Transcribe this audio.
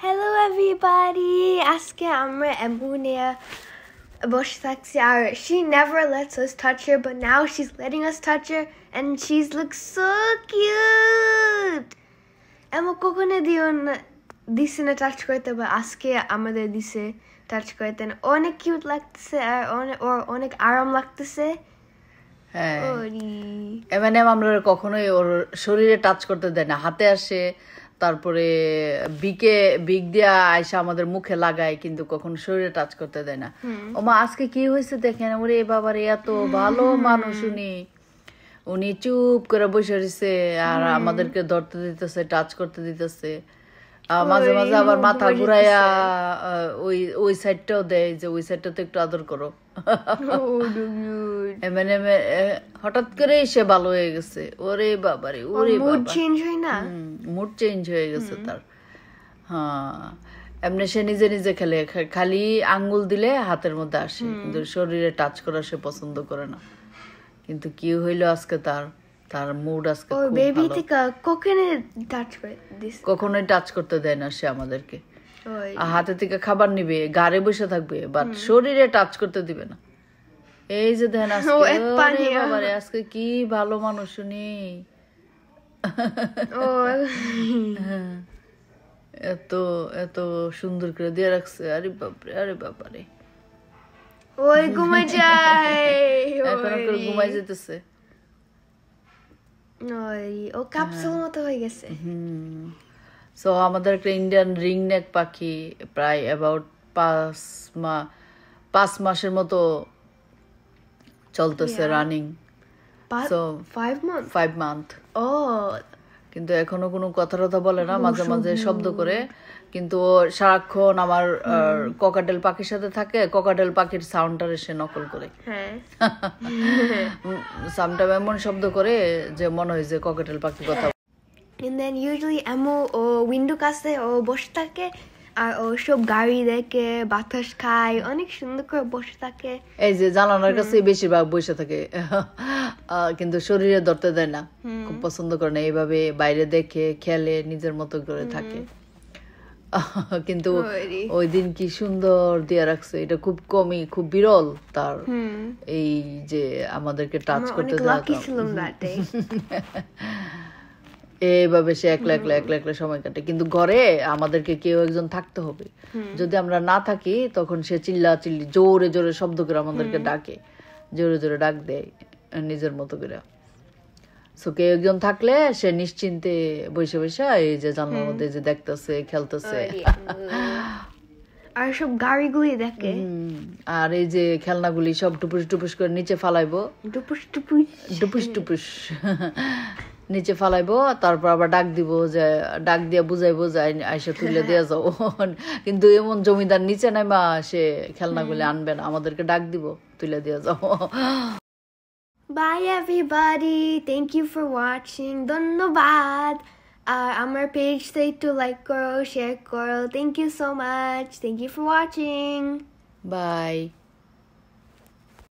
Hello everybody! আজকে আমরা Emunia বসে থাকছি আর she never lets us touch her, but now she's letting us touch her and she's looks so cute! Emu কখনো দিছে না touch করতে, বা আজকে আমাদের দিছে টাচ করতে, অনেক কিউট লাগতেছে আর অনেক আরাম লাগতেছে। হ্যাঁ, এমএনএম আমরা কখনোই ওর শরীরে টাচ করতে দেয় না, হাতে আসে, তারপরে বিগ দিয়া আয়সা আমাদের মুখে লাগায়, কিন্তু কখনো শরীরে টাচ করতে দেয় না। ওমা আজকে কি হয়েছে দেখেন, ওরে বাবারে এত ভালো মানুষ উনি চুপ করে বসে রয়েছে আর আমাদেরকে ধরতে দিতেছে, টাচ করতে দিতেছে, মাঝে মাঝে আবার মাথা ঘুরাইয়া ওই সাইডটাও দেয় যে ওই সাইডটাতে একটু আদর করো। মানে হঠাৎ করে সে ভালো হয়ে গেছে, ওরে বাবারে ওরে মুড চেঞ্জ হয় না, মুড চেঞ্জ হয়ে গেছে তার। হ্যাঁ, এমনি সে নিজে নিজে খেলে, খালি আঙ্গুল দিলে হাতের মধ্যে আসে, কিন্তু শরীরে টাচ করা সে পছন্দ করে না। কিন্তু কি হইলো আজকে তার মুড আজকে কখনোই টাচ করতে দেয় না সে আমাদেরকে। হাতে থেকে খাবার নিবে, গাড়ে বসে থাকবে, বাট শরীরে টাচ করতে দিবে না। এই যে দেখেন আজকে কি ভালো মানুষ উনি, এত এত সুন্দর করে দিয়ে রাখছে। আরে বাপরে আরে বাবারে, ওই ঘুমাই যায়, এখন ঘুমাই যেতেছে, ও ক্যাপসুল মতো হয়ে গেছে। সো আমাদের একটা ইন্ডিয়ান রিং নেক পাখি প্রায় অ্যাবাউট 5 মাসের মতো চলতেছে রানিং। So 5 month. ও, কিন্তু এখনো কোনো কথা বলে না, মাঝে মাঝে শব্দ করে, কিন্তু ও সারাক্ষণ আমার ককাটেল পাখির সাথে থাকে, ককাটেল পাখির সাউন্ডটা সে নকল করে। সামটাইম এমন শব্দ করে যে মনে হয় যে ককাটেল পাখি কথা। And then usually Emu ও উইন্ডো কাছে ও বসে থাকে আর ও সব গাড়ি দেখে, বাতাস খায়, অনেক সুন্দর করে বসে থাকে। এই যে জানালার কাছে বেশিরভাগ বসে থাকে, কিন্তু শরীরে ধরতে দেয় না, খুব পছন্দ করে না, এইভাবে বাইরে দেখে খেলে নিজের মতো করে থাকে। কিন্তু ওই দিন কি সুন্দর দিয়ে রাখছে, এটা খুব কমই, খুব বিরল তার এই যে আমাদেরকে টাচ করতে এইভাবে সে একলা একলা সময় কাটে। কিন্তু ঘরে আমাদেরকে কেউ একজন থাকতে হবে, যদি আমরা না থাকি তখন সে চিল্লি জোরে জোরে শব্দ করে আমাদেরকে ডাকে, জোরে জোরে ডাক দেয় নিজের মতো করে। সো কেউ একজন থাকলে সে নিশ্চিন্তে বসে বসে এই যে জানলার মধ্যে যে দেখতেছে, খেলতেছে, আর সব গাড়িগুলি দেখে, আর এই যে খেলনাগুলি সব টুপুস টুপুস করে নিচে ফালাইবো, টুপুস টুপুস নিচে ফালাইবো, তারপর আবার ডাক দিয়ে বুঝাইবো যে আইসা তুলে দিয়ে যাও। কিন্তু এমন জমিদার নিচে নাইমা সে খেলনাগুলি আনবে না, আমাদেরকে ডাক দিব তুলে দিয়ে যাও। Bye everybody, thank you for watching. ধন্যবাদ। আমার পেজটা একটু লাইক করো, শেয়ার করো। Thank you so much. Thank you for watching. Bye.